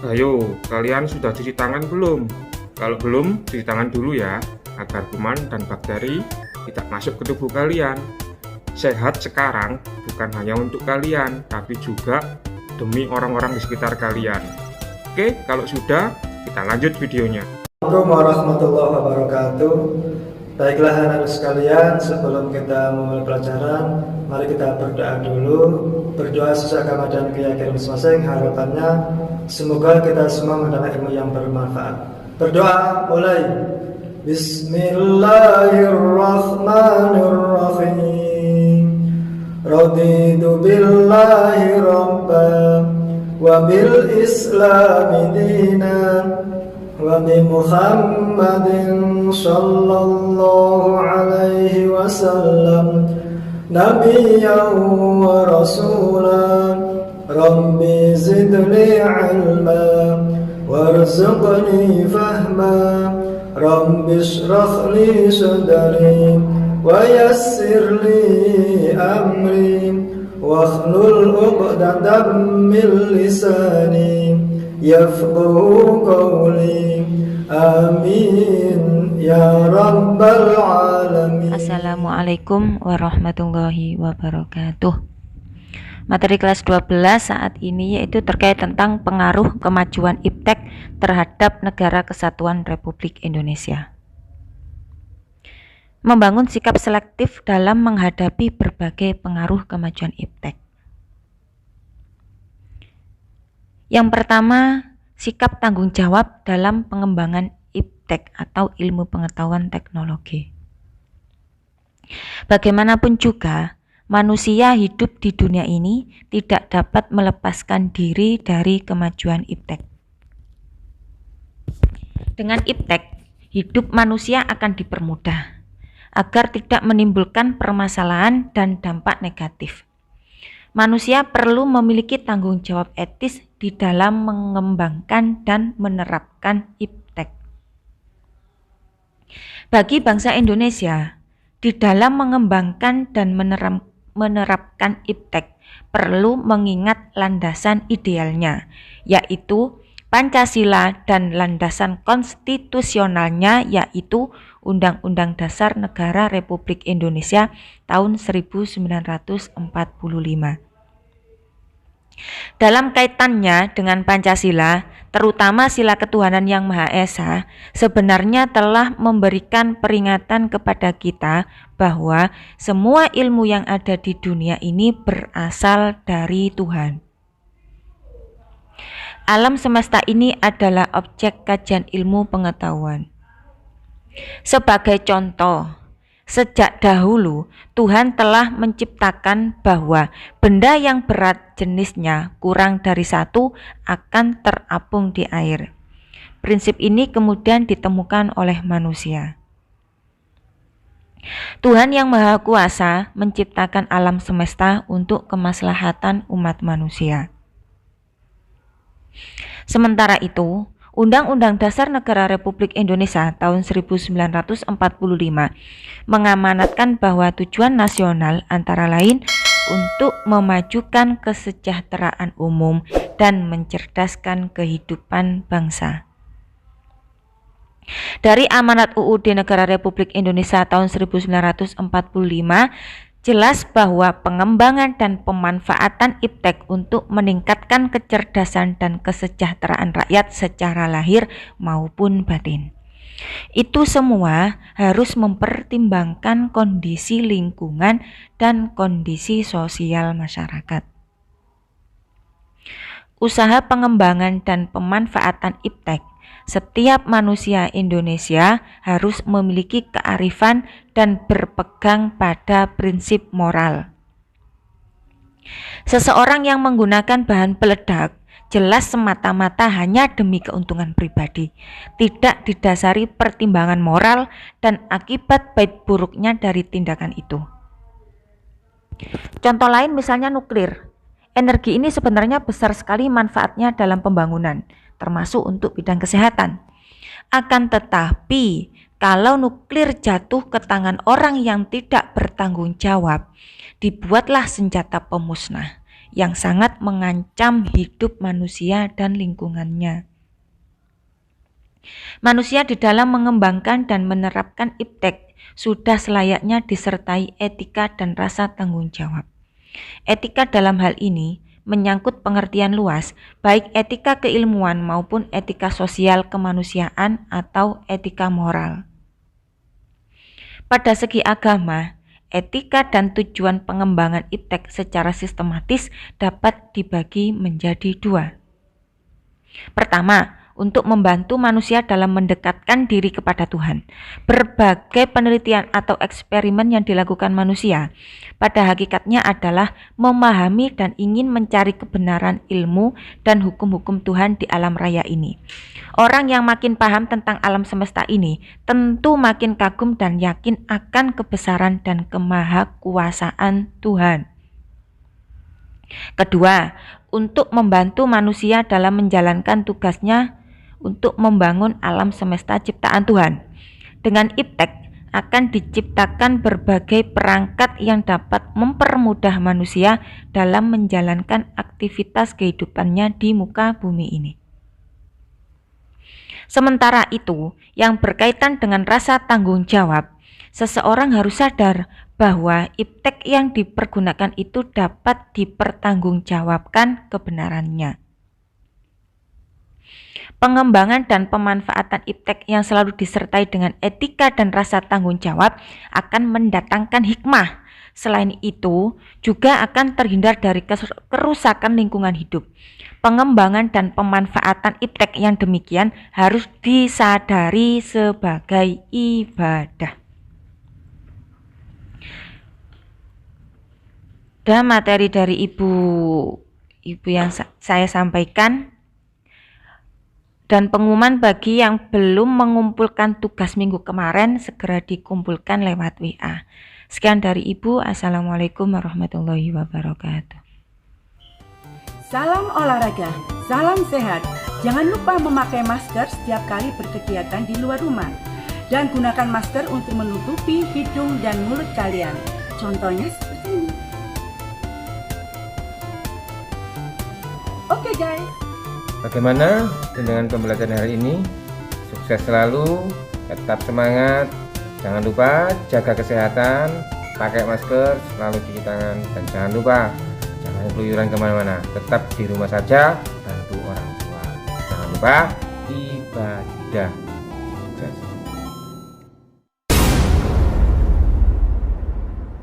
Ayo, kalian sudah cuci tangan belum? Kalau belum, cuci tangan dulu ya, agar kuman dan bakteri tidak masuk ke tubuh kalian. Sehat sekarang bukan hanya untuk kalian, tapi juga demi orang-orang di sekitar kalian. Oke, kalau sudah, kita lanjut videonya. Assalamualaikum warahmatullahi wabarakatuh. Baiklah anak-anak sekalian, sebelum kita memulai pelajaran, mari kita berdoa dulu. Berdoa sesuai agama dan keyakinan masing-masing. Harapannya semoga kita semua mendapat ilmu yang bermanfaat. Berdoa mulai. Bismillahirrahmanirrahim. Raditu billahi rabban wa bil islami dinan wa bi Muhammadin sallallahu alaihi wasallam nabiyyan wa rasulan. Rabbi zidni ilma warzuqni fahma. Rabbi shrah li sadri wa yassir li amri wakhlul 'uqdatam min lisani yafqahu qawli. Amin ya rabbal alamin. Assalamualaikum warahmatullahi wabarakatuh. Materi kelas 12 saat ini yaitu terkait tentang pengaruh kemajuan iptek terhadap Negara Kesatuan Republik Indonesia. Membangun sikap selektif dalam menghadapi berbagai pengaruh kemajuan iptek. Yang pertama, sikap tanggung jawab dalam pengembangan iptek atau ilmu pengetahuan teknologi. Bagaimanapun juga, manusia hidup di dunia ini tidak dapat melepaskan diri dari kemajuan iptek. Dengan iptek, hidup manusia akan dipermudah agar tidak menimbulkan permasalahan dan dampak negatif. Manusia perlu memiliki tanggung jawab etis di dalam mengembangkan dan menerapkan iptek. Bagi bangsa Indonesia, di dalam mengembangkan dan menerapkan iptek perlu mengingat landasan idealnya, yaitu Pancasila, dan landasan konstitusionalnya, yaitu Undang-Undang Dasar Negara Republik Indonesia tahun 1945. Dalam kaitannya dengan Pancasila, terutama sila ketuhanan yang Maha Esa, sebenarnya telah memberikan peringatan kepada kita bahwa semua ilmu yang ada di dunia ini berasal dari Tuhan. Alam semesta ini adalah objek kajian ilmu pengetahuan. Sebagai contoh, sejak dahulu Tuhan telah menciptakan bahwa benda yang berat jenisnya kurang dari 1 akan terapung di air. Prinsip ini kemudian ditemukan oleh manusia. Tuhan yang Maha Kuasa menciptakan alam semesta untuk kemaslahatan umat manusia. Sementara itu, Undang-Undang Dasar Negara Republik Indonesia tahun 1945 mengamanatkan bahwa tujuan nasional antara lain untuk memajukan kesejahteraan umum dan mencerdaskan kehidupan bangsa. Dari amanat UUD Negara Republik Indonesia tahun 1945 jelas bahwa pengembangan dan pemanfaatan iptek untuk meningkatkan kecerdasan dan kesejahteraan rakyat secara lahir maupun batin. Itu semua harus mempertimbangkan kondisi lingkungan dan kondisi sosial masyarakat. Usaha pengembangan dan pemanfaatan iptek, setiap manusia Indonesia harus memiliki kearifan dan berpegang pada prinsip moral. Seseorang yang menggunakan bahan peledak jelas semata-mata hanya demi keuntungan pribadi, tidak didasari pertimbangan moral dan akibat baik buruknya dari tindakan itu. Contoh lain misalnya nuklir. Energi ini sebenarnya besar sekali manfaatnya dalam pembangunan, termasuk untuk bidang kesehatan. Akan tetapi, kalau nuklir jatuh ke tangan orang yang tidak bertanggung jawab, dibuatlah senjata pemusnah, yang sangat mengancam hidup manusia dan lingkungannya. Manusia di dalam mengembangkan dan menerapkan iptek sudah selayaknya disertai etika dan rasa tanggung jawab. Etika dalam hal ini menyangkut pengertian luas, baik etika keilmuan maupun etika sosial kemanusiaan atau etika moral. Pada segi agama, etika dan tujuan pengembangan iptek secara sistematis dapat dibagi menjadi dua. Pertama, untuk membantu manusia dalam mendekatkan diri kepada Tuhan. Berbagai penelitian atau eksperimen yang dilakukan manusia pada hakikatnya adalah memahami dan ingin mencari kebenaran ilmu dan hukum-hukum Tuhan di alam raya ini. Orang yang makin paham tentang alam semesta ini tentu makin kagum dan yakin akan kebesaran dan kemahakuasaan Tuhan. Kedua, untuk membantu manusia dalam menjalankan tugasnya untuk membangun alam semesta ciptaan Tuhan. Dengan iptek akan diciptakan berbagai perangkat yang dapat mempermudah manusia dalam menjalankan aktivitas kehidupannya di muka bumi ini. Sementara itu, yang berkaitan dengan rasa tanggung jawab, seseorang harus sadar bahwa iptek yang dipergunakan itu dapat dipertanggungjawabkan kebenarannya. Pengembangan dan pemanfaatan iptek yang selalu disertai dengan etika dan rasa tanggung jawab akan mendatangkan hikmah. Selain itu, juga akan terhindar dari kerusakan lingkungan hidup. Pengembangan dan pemanfaatan iptek yang demikian harus disadari sebagai ibadah. Dan materi dari ibu yang saya sampaikan. Dan pengumuman bagi yang belum mengumpulkan tugas minggu kemarin segera dikumpulkan lewat WA. Sekian dari Ibu. Assalamualaikum warahmatullahi wabarakatuh. Salam olahraga, salam sehat. Jangan lupa memakai masker setiap kali berkegiatan di luar rumah. Dan gunakan masker untuk menutupi hidung dan mulut kalian. Contohnya seperti ini. Oke guys. Bagaimana dengan pembelajaran hari ini? Sukses selalu, tetap semangat, jangan lupa jaga kesehatan, pakai masker, selalu cuci tangan, dan jangan lupa jangan keluyuran kemana-mana, tetap di rumah saja, bantu orang tua. Jangan lupa ibadah.